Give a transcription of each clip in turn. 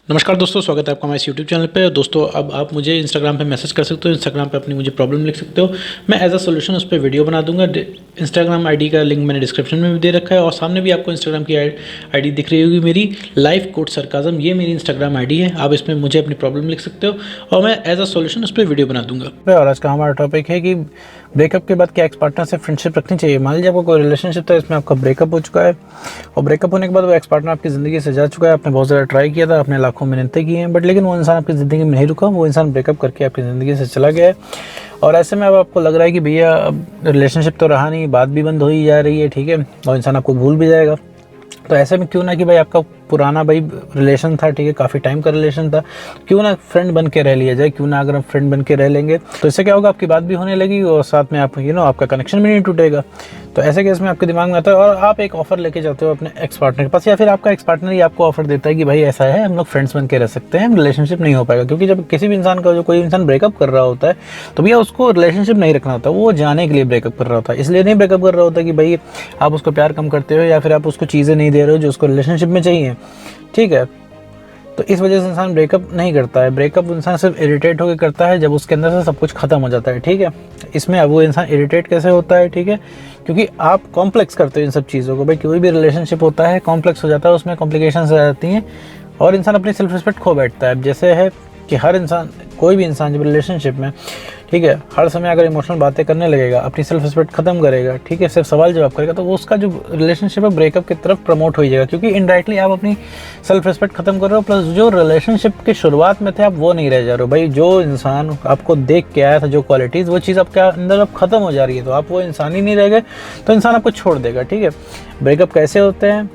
नमस्कार दोस्तों, स्वागत है आपका हमारे यूट्यूब चैनल पे। दोस्तों, अब आप मुझे इंस्टाग्राम पे मैसेज कर सकते हो, इंस्टाग्राम पे अपनी मुझे प्रॉब्लम लिख सकते हो। मैं एज अ सॉल्यूशन उस पर वीडियो बना दूंगा। इंस्टाग्राम आईडी का लिंक मैंने डिस्क्रिप्शन में भी दे रखा है और सामने भी आपको इंस्टाग्राम की आईडी दिख रही होगी मेरी, लाइफ कोट सरकाजम। ये मेरी इंस्टाग्राम आईडी है। आप इसमें मुझे अपनी प्रॉब्लम लिख सकते हो और मैं एज अ सॉल्यूशन उस पर वीडियो बना दूंगा। और आज का हमारा टॉपिक है कि ब्रेकअप के बाद क्या एक्स पार्टनर से फ्रेंडशिप रखनी चाहिए। मान लीजिए आपको कोई रिलेशनशिप था, इसमें आपका ब्रेकअप हो चुका है और ब्रेकअप होने के बाद वो एक्स पार्टनर आपकी ज़िंदगी से जा चुका है। आपने बहुत ज़्यादा ट्राई किया था, आपने लाखों मिन्नतें की हैं, बट लेकिन वो इंसान आपकी ज़िंदगी में नहीं रुका। वो इंसान ब्रेकअप करके आपकी ज़िंदगी से चला गया है और ऐसे में अब आपको लग रहा है कि भैया अब रिलेशनशिप तो रहा नहीं, बात भी बंद हो ही जा रही है, ठीक है, और इंसान आपको भूल भी जाएगा। तो ऐसे में क्यों ना कि भाई आपका पुराना भाई रिलेशन था, ठीक है, काफ़ी टाइम का रिलेशन था, क्यों ना फ्रेंड बन के रह लिया जाए। क्यों ना अगर हम फ्रेंड बन के रह लेंगे तो इससे क्या होगा, आपकी बात भी होने लगी और साथ में आप आपका कनेक्शन भी नहीं टूटेगा। तो ऐसे केस में आपके दिमाग में आता है और आप एक ऑफर लेके जाते हो अपने एक्स पार्टनर के पास, या फिर आपका एक्स पार्टनर ही आपको ऑफर देता है कि भाई ऐसा है, हम लोग फ्रेंड्स बन के रह सकते हैं, रिलेशनशिप नहीं हो पाएगा। क्योंकि जब किसी भी इंसान का, जो कोई इंसान ब्रेकअप कर रहा होता है, तो भैया उसको रिलेशनशिप नहीं रखना होता, वो जाने के लिए ब्रेकअप कर रहा होता है। इसलिए नहीं ब्रेकअप कर रहा होता कि भाई आप उसको प्यार कम करते हो या फिर आप उसको चीज़ें नहीं दे रहे हो जो उसको रिलेशनशिप में चाहिए, ठीक है। तो इस वजह से इंसान ब्रेकअप नहीं करता है। ब्रेकअप इंसान सिर्फ इरिटेट होकर करता है जब उसके अंदर से सब कुछ खत्म हो जाता है, ठीक है। इसमें अब वो इंसान इरिटेट कैसे होता है, ठीक है, क्योंकि आप कॉम्प्लेक्स करते हो इन सब चीज़ों को। भाई कोई भी रिलेशनशिप होता है कॉम्प्लेक्स हो जाता है, उसमें कॉम्प्लिकेशंस आ जाती हैं और इंसान अपनी सेल्फ रिस्पेक्ट खो बैठता है। जैसे है कि हर इंसान, कोई भी इंसान जब रिलेशनशिप में, ठीक है, हर समय अगर इमोशनल बातें करने लगेगा, अपनी सेल्फ रिस्पेक्ट खत्म करेगा, ठीक है, सिर्फ सवाल जवाब करेगा, तो वो उसका जो रिलेशनशिप है ब्रेकअप की तरफ प्रमोट हो जाएगा। क्योंकि इनडायरेक्टली आप अपनी सेल्फ रिस्पेक्ट खत्म कर रहे हो, प्लस जो रिलेशनशिप के शुरुआत में थे आप वो नहीं रह जा रहे हो। भाई जो इंसान आपको देख के आया था, जो क्वालिटीज़, वो चीज़ आपके अंदर अब खत्म हो जा रही है, तो आप वो इंसान ही नहीं रह गए, तो इंसान आपको छोड़ देगा, ठीक है। ब्रेकअप कैसे होते हैं,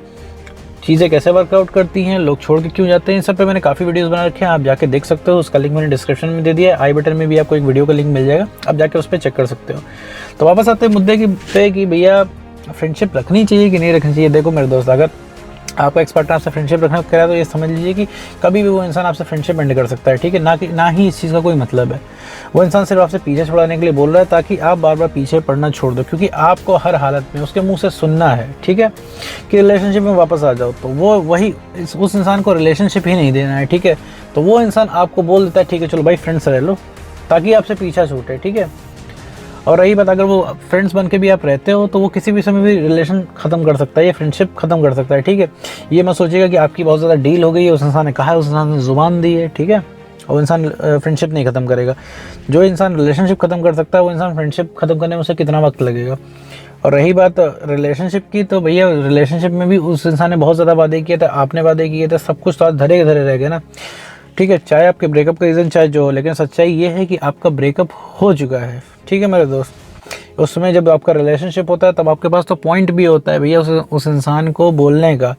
चीज़ें कैसे वर्कआउट करती हैं, लोग छोड़ के क्यों जाते हैं, इन सब पे मैंने काफ़ी वीडियोस बना रखे हैं, आप जाके देख सकते हो। उसका लिंक मैंने डिस्क्रिप्शन में दे दिया है, आई बटन में भी आपको एक वीडियो का लिंक मिल जाएगा, आप जाके उस पर चेक कर सकते हो। तो वापस आते हैं मुद्दे पे कि भैया फ्रेंडशिप रखनी चाहिए कि नहीं रखनी चाहिए। देखो मेरे दोस्त, अगर आपका एक्स पार्टनर आपसे फ्रेंडशिप रखना कह रहा है तो ये समझ लीजिए कि कभी भी वो इंसान आपसे फ्रेंडशिप एंड कर सकता है, ठीक है। ना ही इस चीज़ का कोई मतलब है। वो इंसान सिर्फ आपसे पीछे छुड़ाने के लिए बोल रहा है ताकि आप बार बार पीछे पड़ना छोड़ दो, क्योंकि आपको हर हालत में उसके मुंह से सुनना है, ठीक है, कि रिलेशनशिप में वापस आ जाओ। तो वो वही उस इंसान को रिलेशनशिप ही नहीं देना है, ठीक है। तो वो इंसान आपको बोल देता है ठीक है चलो भाई फ्रेंड्स रह लो, ताकि आपसे पीछा छूटे, ठीक है। और रही बात, अगर वो फ्रेंड्स बन के भी आप रहते हो तो वो किसी भी समय भी रिलेशन ख़त्म कर सकता है, ये फ्रेंडशिप ख़त्म कर सकता है, ठीक है। ये मत सोचिएगा कि आपकी बहुत ज़्यादा डील हो गई है, उस इंसान ने कहा है, उस इंसान ने ज़ुबान दी है, ठीक है, और इंसान फ्रेंडशिप नहीं ख़त्म करेगा। जो इंसान रिलेशनशिप ख़त्म कर सकता है, वो इंसान फ्रेंडशिप ख़त्म करने में उसे कितना वक्त लगेगा। और रही बात रिलेशनशिप की, तो भैया रिलेशनशिप में भी उस इंसान ने बहुत ज़्यादा वादे किए थे, आपने वादे किए थे, सब कुछ तो आज धरे धरे रह गए ना, ठीक है। चाहे आपके ब्रेकअप का रीज़न चाहे जो हो, लेकिन सच्चाई ये है कि आपका ब्रेकअप हो चुका है, ठीक है मेरे दोस्त। उस समय जब आपका रिलेशनशिप होता है तब आपके पास तो पॉइंट भी होता है भैया उस इंसान को बोलने का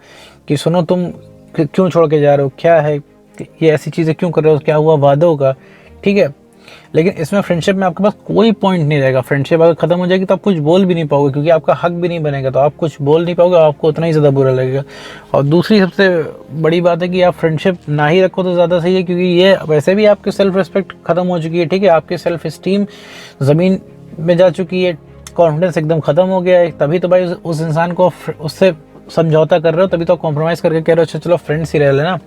कि सुनो तुम क्यों छोड़ के जा रहे हो, क्या है ये ऐसी चीज़ें क्यों कर रहे हो, क्या हुआ वादों का, ठीक है। लेकिन इसमें फ्रेंडशिप में आपके पास कोई पॉइंट नहीं रहेगा। फ्रेंडशिप अगर खत्म हो जाएगी तो आप कुछ बोल भी नहीं पाओगे, क्योंकि आपका हक भी नहीं बनेगा, तो आप कुछ बोल नहीं पाओगे, आपको उतना ही ज़्यादा बुरा लगेगा। और दूसरी सबसे बड़ी बात है कि आप फ्रेंडशिप ना ही रखो तो ज़्यादा सही है, क्योंकि ये वैसे भी आपकी सेल्फ रिस्पेक्ट खत्म हो चुकी है, ठीक है, आपकी सेल्फ इस्टीम ज़मीन में जा चुकी है, कॉन्फिडेंस एकदम ख़त्म हो गया है। तभी तो भाई उस इंसान को उससे समझौता कर रहे हो, तभी तो कॉम्प्रोमाइज़ करके कह रहे हो अच्छा चलो फ्रेंड्स ही रह लेना,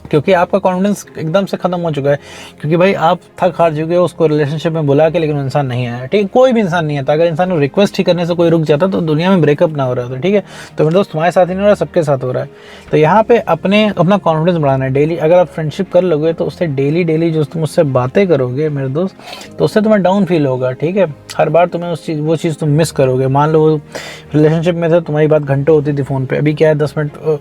क्योंकि आपका कॉन्फिडेंस एकदम से खत्म हो चुका है। क्योंकि भाई आप थक हार चुके हो उसको रिलेशनशिप में बुला के, लेकिन इंसान नहीं आया, ठीक है, कोई भी इंसान नहीं आता। अगर इंसान को रिक्वेस्ट ही करने से कोई रुक जाता तो दुनिया में ब्रेकअप ना हो रहा था, ठीक है। तो मेरे दोस्त तुम्हारे साथ ही नहीं हो रहा, सबके साथ हो रहा है। तो यहाँ पे अपना कॉन्फिडेंस बढ़ाना है डेली। अगर आप फ्रेंडशिप कर लोगे तो उससे डेली जो तुम उससे बातें करोगे मेरे दोस्त, तो उससे तुम्हें डाउन फील होगा, ठीक है। हर बार तुम्हें वो चीज़ तुम मिस करोगे। मान लो रिलेशनशिप में थे, तुम्हारी बात घंटों होती थी फ़ोन पर, अभी क्या है 10 मिनट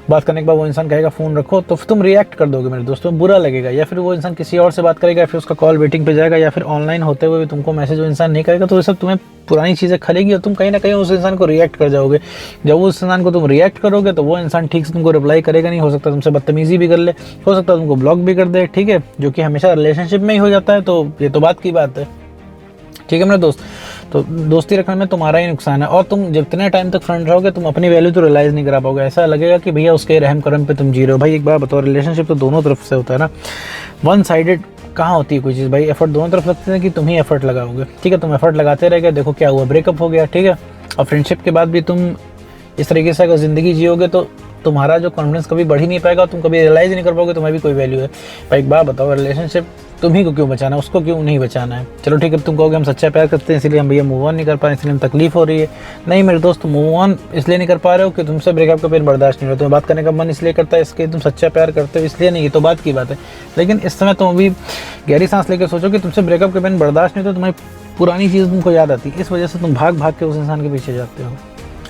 बात करने के बाद वो इंसान कहेगा फ़ोन रखो, तो तुम रिएक्ट कर दोगे मेरे दोस्तों, बुरा लगेगा। या फिर वो इंसान किसी और से बात करेगा, या फिर उसका कॉल वेटिंग पे जाएगा, या फिर ऑनलाइन होते हुए भी तुमको मैसेज वो इंसान नहीं करेगा, तो ये सब तुम्हें पुरानी चीज़ें खलेगी और तुम कहीं ना कहीं उस इंसान को रिएक्ट कर जाओगे। जब उस इंसान को तुम रिएक्ट करोगे तो वो इंसान ठीक से तुमको रिप्लाई करेगा नहीं, हो सकता है तुमसे बदतमीज़ी भी कर ले, हो सकता है तुमको ब्लॉक भी कर दे, ठीक है, जो कि हमेशा रिलेशनशिप में ही हो जाता है। तो ये तो बात की बात है, ठीक है मेरे दोस्त। तो दोस्ती रखने में तुम्हारा ही नुकसान है, और तुम जितने टाइम तक फ्रेंड रहोगे तुम अपनी वैल्यू तो रियलाइज़ नहीं करा पाओगे। ऐसा लगेगा कि भैया उसके रहम करम पे तुम जी रहे हो। भाई एक बार बताओ, रिलेशनशिप तो दोनों तरफ से होता है ना, वन साइडेड कहाँ होती है कोई चीज़। भाई एफर्ट दोनों तरफ लगते हैं कि तुम ही एफर्ट लगाओगे, ठीक है। तुम एफर्ट लगाते रह गए, देखो क्या हुआ, ब्रेकअप हो गया, ठीक है। और फ्रेंडशिप के बाद भी तुम इस तरीके से अगर ज़िंदगी जियोगे तो तुम्हारा जो कॉन्फिडेंस कभी बढ़ ही नहीं पाएगा, तुम कभी रियलाइज़ नहीं कर पाओगे तुम्हारी भी कोई वैल्यू है। भाई एक बात बताओ, रिलेशनशिप तुम्ही को क्यों बचाना है, उसको क्यों नहीं बचाना है। चलो ठीक है, तुम कहोगे हम सच्चा प्यार करते हैं इसलिए हम भैया मूव ऑन नहीं कर पा रहे, इसलिए हम तकलीफ हो रही है। नहीं मेरे दोस्त, मूव ऑन इसलिए नहीं कर पा रहे हो कि तुमसे ब्रेकअप का पेन बर्दाश्त नहीं हो रहा, तुम्हें बात करने का मन इसलिए करता है इसके तुम सच्चा प्यार करते हो इसलिए नहीं, ये तो बात की बात है। लेकिन इस समय तुम अभी गहरी सांस लेकर सोचो कि तुमसे ब्रेकअप का पेन बर्दाश्त नहीं होता, तुम्हारी पुरानी चीज़ तुमको याद आती है, इस वजह से तुम भाग भाग के उस इंसान के पीछे जाते हो।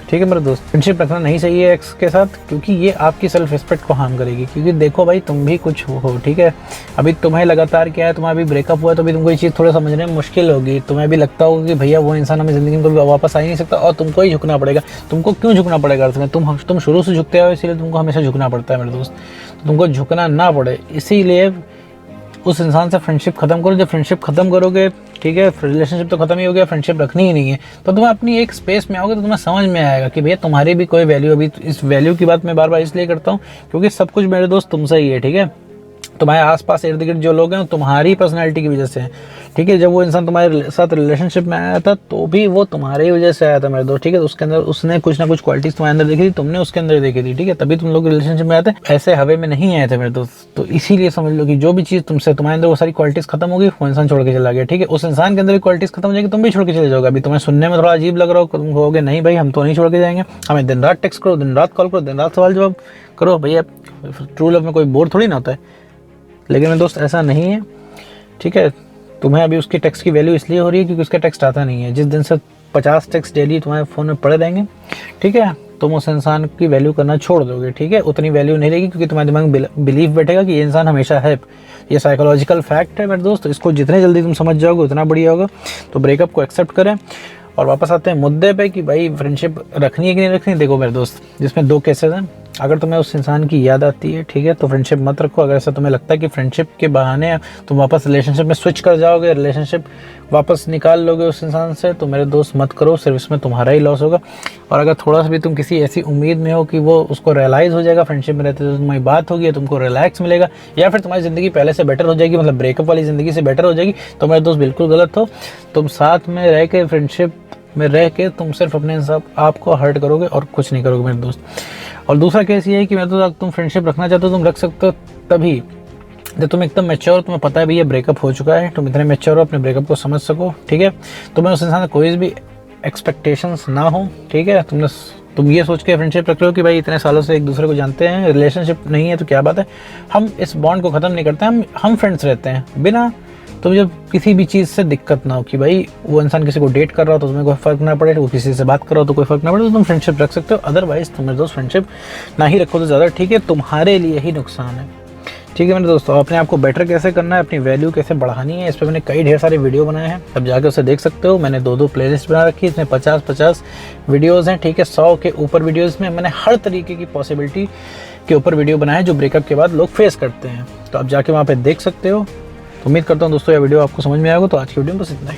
ठीक है मेरे दोस्त, फ्रेंडशिप रखना नहीं चाहिए एक्स के साथ, क्योंकि ये आपकी सेल्फ रिस्पेक्ट को हार्म करेगी। क्योंकि देखो भाई, तुम भी कुछ हो, ठीक है, अभी तुम्हें लगातार क्या है, तुम्हारा अभी ब्रेकअप हुआ है तो अभी तुमको ये चीज़ थोड़ा समझने में मुश्किल होगी। तुम्हें भी लगता होगा कि भैया वो इंसान हमें ज़िंदगी में कभी वापस आ ही नहीं सकता और तुमको ही झुकना पड़ेगा। तुमको क्यों झुकना पड़ेगा तुम्हें, तुम शुरू से झुकते हो इसीलिए तुमको हमेशा झुकना पड़ता है मेरे दोस्त। तुमको झुकना ना पड़े इसीलिए उस इंसान से फ्रेंडशिप खत्म करो। जब फ्रेंडशिप खत्म करोगे, ठीक है, रिलेशनशिप तो खत्म ही हो गया, फ्रेंडशिप रखनी ही नहीं है, तो तुम्हें अपनी एक स्पेस में आओगे तो तुम्हें समझ में आएगा कि भैया तुम्हारी भी कोई वैल्यू। अभी इस वैल्यू की बात मैं बार बार इसलिए करता हूँ क्योंकि सब कुछ मेरे दोस्त तुमसे ही है। ठीक है, तुम्हारे आसपास इर्द गिर्द जो लोग हैं तुम्हारी पर्सनैलिटी की वजह से हैं। ठीक है, जब वो इंसान तुम्हारे साथ रिलेशनशिप में आया था तो भी वो तुम्हारी वजह से आया था मेरे दोस्त। ठीक है, तो उसके अंदर उसने कुछ ना कुछ क्वालिटीज तुम्हारे अंदर देखी थी, तुमने उसके अंदर देखी थी। ठीक है, तभी तुम लोग रिलेशनशिप में आते, ऐसे हवे में नहीं आए थे मेरे दोस्त। तो इसीलिए समझ लो कि जो भी चीज़ तुमसे तुम्हारे अंदर वो सारी क्वालिटीज खत्म होगी, वो इंसान छोड़ के चला गया। ठीक है, उस इंसान के अंदर क्वालिटीज खत्म हो जाएगी, तुम भी छोड़ के चले जाओगे। अभी तुम्हें सुनने में थोड़ा अजीब लग रहा हो, तुम कहोगे नहीं भाई हम तो नहीं छोड़ के जाएंगे, हमें दिन रात टेक्स्ट करो, दिन रात कॉल करो, दिन रात सवाल जवाब करो। भैया ट्रू लव में कोई बोर थोड़ी ना होता है। लेकिन मेरे दोस्त ऐसा नहीं है। ठीक है, तुम्हें अभी उसकी टेक्स्ट की वैल्यू इसलिए हो रही है क्योंकि उसका टेक्स्ट आता नहीं है। जिस दिन से 50 टेक्स्ट डेली तुम्हारे फ़ोन में पड़े रहेंगे, ठीक है, तुम उस इंसान की वैल्यू करना छोड़ दोगे। ठीक है, उतनी वैल्यू नहीं रहेगी क्योंकि तुम्हारे दिमाग में बिलीफ बैठेगा कि ये इंसान हमेशा है। ये साइकोलॉजिकल फैक्ट है मेरे दोस्त, इसको जितने जल्दी तुम समझ जाओगे उतना बढ़िया होगा। तो ब्रेकअप को एक्सेप्ट करें और वापस आते हैं मुद्दे पे कि भाई फ्रेंडशिप रखनी है कि नहीं रखनी। देखो मेरे दोस्त, जिसमें दो केसेस हैं। अगर तुम्हें उस इंसान की याद आती है, ठीक है, तो फ्रेंडशिप मत रखो। अगर ऐसा तुम्हें लगता है कि फ्रेंडशिप के बहाने तुम वापस रिलेशनशिप में स्विच कर जाओगे, रिलेशनशिप वापस निकाल लोगे उस इंसान से, तो मेरे दोस्त मत करो, सिर्फ इसमें तुम्हारा ही लॉस होगा। और अगर थोड़ा सा भी तुम किसी ऐसी उम्मीद में हो कि वो उसको रियलाइज़ हो जाएगा फ्रेंडशिप में रहते तो तुम्हारी बात होगी, तुमको रिलैक्स मिलेगा या फिर तुम्हारी ज़िंदगी पहले से बेटर हो जाएगी, मतलब ब्रेकअप वाली ज़िंदगी से बेटर हो जाएगी, तो मेरे दोस्त बिल्कुल गलत हो। तुम साथ में रह के, फ्रेंडशिप में रह के तुम सिर्फ अपने आप को हर्ट करोगे और कुछ नहीं करोगे मेरे दोस्त। और दूसरा केस ये है कि मैं तो तुम फ्रेंडशिप रखना चाहते हो तुम रख सकते हो तभी जब तुम एकदम मैच्योर, तुम्हें पता है भैया ब्रेकअप हो चुका है, तुम इतने मैच्योर हो अपने ब्रेकअप को समझ सको। ठीक है, तुम्हें उस इंसान से कोई भी एक्सपेक्टेशंस ना हो। ठीक है, तुम ये सोच के फ्रेंडशिप रख रहे हो कि भाई इतने सालों से एक दूसरे को जानते हैं, रिलेशनशिप नहीं है तो क्या बात है, हम इस बॉन्ड को ख़त्म नहीं करते, हम फ्रेंड्स रहते हैं बिना तो जब किसी भी चीज़ से दिक्कत ना हो कि भाई वो इंसान किसी को डेट कर रहा हो तो तुम्हें कोई फ़र्क ना पड़े, वो किसी से बात कर रहा हो तो कोई फ़र्क ना पड़े, तो तुम फ्रेंडशिप रख सकते हो। अदरवाइज़ तुम मेरे दोस्त फ्रेंडशिप ना ही रखो तो ज़्यादा ठीक है, तुम्हारे लिए ही नुकसान है। ठीक है मेरे दोस्तों, अपने आप को बेटर कैसे करना है, अपनी वैल्यू कैसे बढ़ानी है, इस पर मैंने कई ढेर सारे वीडियो बनाए हैं, अब जाके उसे देख सकते हो। मैंने 2-2 प्लेलिस्ट बना रखी है, इसमें 50-50 वीडियोज़ हैं। ठीक है, 100 के ऊपर वीडियोज़ में मैंने हर तरीके की पॉसिबिलिटी के ऊपर वीडियो बनाए हैं जो ब्रेकअप के बाद लोग फेस करते हैं, तो आप जाके वहाँ पर देख सकते हो। उम्मीद करता हूँ दोस्तों यह वीडियो आपको समझ में आएगा। तो आज की वीडियो में बस इतना ही।